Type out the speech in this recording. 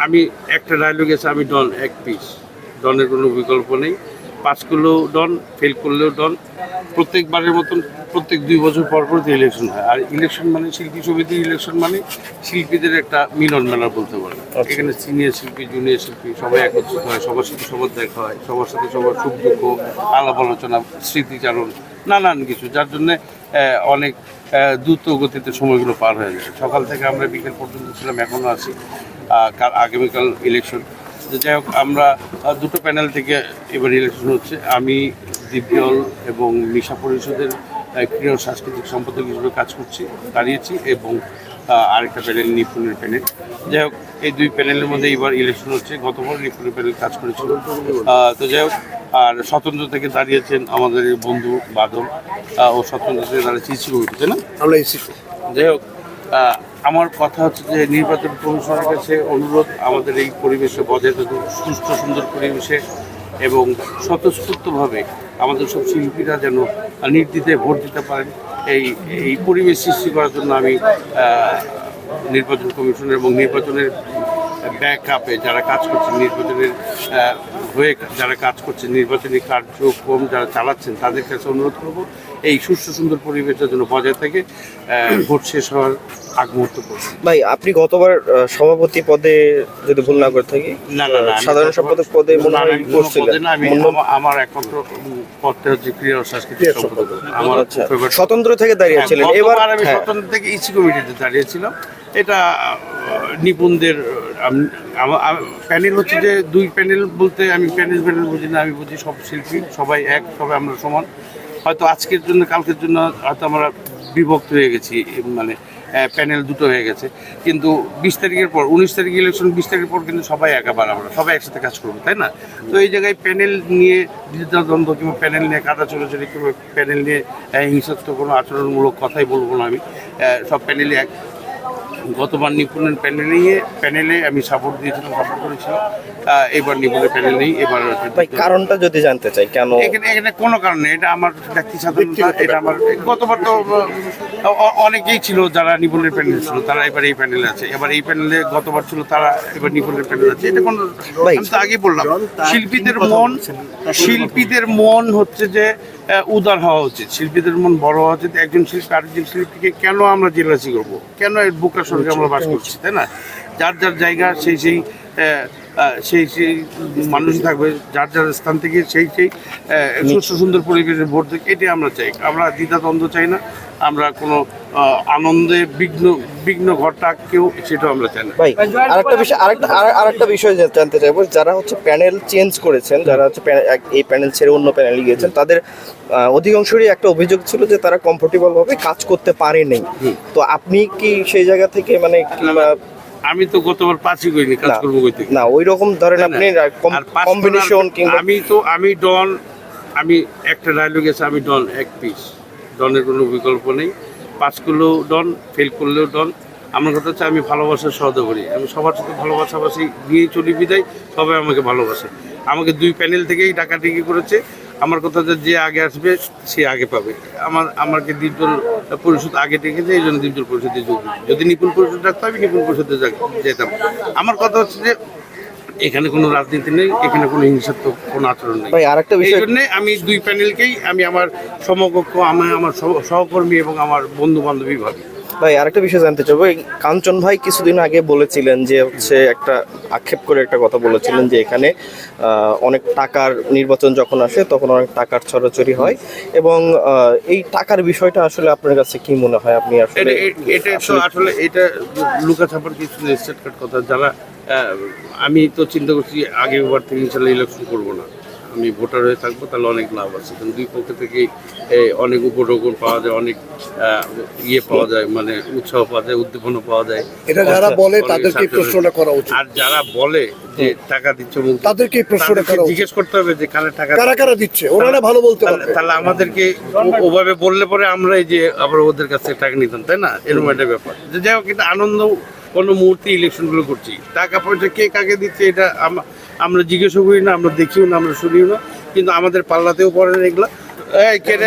আমি একটা ডায়লগ আছে, আমি ডন এক পিস, ডনের কোনো বিকল্প নেই। পাস করলেও ডন, ফেল করলেও ডন। প্রত্যেকবারের মতন প্রত্যেক 2 বছর পর পর তো ইলেকশন হয়, আর ইলেকশন মানে শিল্পী সমিতির ইলেকশন মানে শিল্পীদের একটা মিলন মেলা বলতে পারে। এখানে সিনিয়র শিল্পী, জুনিয়র শিল্পী সবাই একত্রিত হয়, সবার সাথে সবার দেখা হয়, সবার সাথে সবার সুখ দুঃখ, আলাপ আলোচনা, স্মৃতিচারণ, নানান কিছু, যার জন্যে অনেক দ্রুত গতিতে সময়গুলো পার হয়ে যায়। সকাল থেকে আমরা বিকেল পর্যন্ত ছিলাম, এখনও আছি। আগামীকাল ইলেকশন। যাই হোক, আমরা দুটো প্যানেল থেকে এবার ইলেকশন হচ্ছে। আমি দিব্যল এবং নিশা পরিষদের ক্রীড়া ও সাংস্কৃতিক সম্পাদক হিসেবে কাজ করছি, দাঁড়িয়েছি, এবং আরেকটা প্যানেল নিপুণের প্যানেল। যাই হোক, এই 2 প্যানেলের মধ্যে এবার ইলেকশন হচ্ছে। গতবার নিপুণের প্যানেল কাজ করেছিল। তো যাই হোক, আর স্বতন্ত্র থেকে দাঁড়িয়েছেন আমাদের বন্ধু বাদল, ও স্বতন্ত্র থেকে দাঁড়িয়েছে ইসি কমিটিতে, না আমরা ইসি। যাই হোক, আমার কথা হচ্ছে যে নির্বাচন কমিশনের কাছে অনুরোধ, আমাদের এই পরিবেশে বজায় থাকুক, সুস্থ সুন্দর পরিবেশে এবং স্বতঃস্ফূর্তভাবে আমাদের সব শিল্পীরা যেন নির্দ্বিধায় ভোট দিতে পারেন, এই পরিবেশ সৃষ্টি করার জন্য আমি নির্বাচন কমিশন এবং নির্বাচনের ব্যাকআপে যারা কাজ করছেন, নির্বাচনের হয়ে যারা কাজ করছেন, নির্বাচনী কার্যক্রম যারা চালাচ্ছেন, তাদের কাছে অনুরোধ করব এই সুস্থ সুন্দর পরিবেশের জন্য বজায় থেকে ভোট শেষ হওয়ার আগ মুহূর্ত পর্যন্ত। ভাই, আপনি গতবার সভাপতি পদে, যদি ভুল না করে থাকি, না, সাধারণ সম্পাদক পদে মনে হয় করছিলেন। আমার একমাত্র পদটা হচ্ছে ক্রীড়া ও সাংস্কৃতিক সম্পাদক। আমার স্বতন্ত্র থেকে দাঁড়িয়েছিলেন, এবার আমি স্বতন্ত্র থেকে ইসি কমিটিতে দাঁড়িয়েছিলাম। এটা নিপুণদের প্যানেল হচ্ছে যে 2 প্যানেল বলতে আমি প্যানেল বুঝি না, আমি বুঝি সব শিল্পী সবাই এক, সবাই আমরা সমান। হয়তো আজকের জন্য কালকের জন্য হয়তো আমরা বিভক্ত হয়ে গেছি, মানে প্যানেল দুটো হয়ে গেছে, কিন্তু 20 তারিখের পর 19 তারিখ ইলেকশন, 20 তারিখের পর কিন্তু সবাই একেবারে আমরা সবাই একসাথে কাজ করবো, তাই না? তো এই জায়গায় প্যানেল নিয়ে দ্বন্দ্ব কিংবা প্যানেল নিয়ে কাদা চলাচলি কিংবা প্যানেল নিয়ে হিংসাত্মক কোনো আচরণমূলক কথাই বলবো না আমি। সব প্যানেলই এক। গতবার নিপুণের প্যানেলে আমি সাপোর্ট দিয়েছিলাম, সাপোর্ট করেছিলাম। এবার নিপুণের প্যানেল নেই। এবার কারণটা যদি জানতে চাই, কেন? এখানে কোনো কারণ নেই, এটা আমার ব্যক্তি স্বাধীনতা। এটা আমার গতবার তো অনেকেই ছিল যারা নিপুণের প্যানেল ছিল, তারা এবার এই প্যানেলে আছে। এবার এই প্যানেলে গতবার ছিল তারা, এবার নিপুণের প্যানেল আছে। এটা কোনো, আমি তো আগেই বললাম, শিল্পীদের মন হচ্ছে যে উদার হওয়া উচিত, শিল্পীদের মন বড় হওয়া উচিত। একজন শিল্পী আরেকজন শিল্পীকে কেন আমরা জেলাসি করবো, কেন এর বোকা সরকার আমরা বাস করছি, তাই না? যার যার জায়গা সেই মানুষ থাকবে, যার যার স্থান থেকে সেই সুস্থ সুন্দর পরিবেশে ভোট দেয়, এটাই আমরা চাই। আমরা দ্বিধাদ্বন্দ্ব চাই না, আমরা কোনো আনন্দে বিঘ্ন ঘটা কেউ, সেটাও আমরা চাই না। ভাই, আরেকটা বিষয় জানতে চাইবো, যারা হচ্ছে প্যানেল চেঞ্জ করেছেন, যারা হচ্ছে এই প্যানেল ছেড়ে অন্য প্যানেলে গিয়েছেন, তাদের অধিকাংশরই একটা অভিযোগ ছিল যে তারা কমফোর্টেবল ভাবে কাজ করতে পারেনি। তো আপনি কি সেই জায়গা থেকে, মানে আমি তো গতবার 5ই করিনি, কাজ করবো কই থেকে? না, ওই রকম ধরেন আপনি কম্বিনেশন কিংবা আমি ডন, আমি একটা ডায়লগ আছে, আমি ডন এক পিস, ডনের কোনো বিকল্প নেই। পাস করলেও ডন, ফেল করলেও ডন। আমার কথা হচ্ছে আমি ভালোবাসার সহযোগ করি, আমি সবার সাথে ভালোবাসাবাসি নিয়েই চলি, বিদায় সবাই আমাকে ভালোবাসে। আমাকে 2 প্যানেল থেকেই ডাকাডাকি করেছে। আমার কথা হচ্ছে যে আগে আসবে সে আগে পাবে। আমাকে দ্বীপজল পরিষদ আগে ডেকেছে, এই জন্য দ্বীপজল পরিষদে যোগ দিই। যদি নিপুণ পরিষদ ডাকতে হবে, নিপুণ পরিষদে যেতাম। আমার কথা হচ্ছে যে এখানে কোনো রাজনীতি নেই, এখানে কোনো হিংসাত্মক কোনো আচরণ নেই। এই জন্যে আমি 2 প্যানেলকেই আমি আমার সমকক্ষ, আমার সহকর্মী এবং আমার বন্ধু বান্ধবী ভাবি। ভাই, আরেকটা বিষয় জানতে চাইবো, কাঞ্চন ভাই কিছুদিন আগে বলেছিলেন যে হচ্ছে একটা আক্ষেপ করে একটা কথা বলেছিলেন যে এখানে অনেক টাকার নির্বাচন যখন আসে তখন অনেক টাকার ছড়াছড়ি হয়, এবং এই টাকার বিষয়টা আসলে আপনার কাছে কি মনে হয়? আপনি আসলে এটা লুকা ছাপার কিছু স্টেটকাট কথা, যারা আমি তো চিন্তা করছি আগেরবার থেকে ইনশাল্লাহ ইলেকশন করবো না, আমি ভোটার হয়ে থাকবো, তাহলে অনেক লাভ আছে। কারণ 2 পক্ষ থেকেই অনেক উপঢৌকন পাওয়া যায়, অনেক পাওয়া যায়, মানে উৎসাহ পাওয়া যায়, উদ্দীপনা পাওয়া যায়। এটা যারা বলে তাদেরকে প্রশ্নটা করা উচিত। আর যারা বলে যে টাকা দিচ্ছে, তাদেরকে প্রশ্নটা জিজ্ঞেস করতে হবে যে কারা দিচ্ছে, ওনারা ভালো বলতে পারবে। তাহলে আমাদেরকে ওভাবে বললে পরে আমরা এই যে আবার ওদের কাছে টাকা নিতাম, তাই না? এরকম একটা ব্যাপার। যাই হোক, কিন্তু আনন্দ কোনো মুহূর্তে ইলেকশনগুলো করছি, টাকা পয়সা কে কাকে দিচ্ছে এটা আমরা জিজ্ঞাসা করি না, আমরা দেখিও না, আমরা শুনিও না, কিন্তু আমাদের পাল্লাতেও পড়ে না এগুলা। এই কেন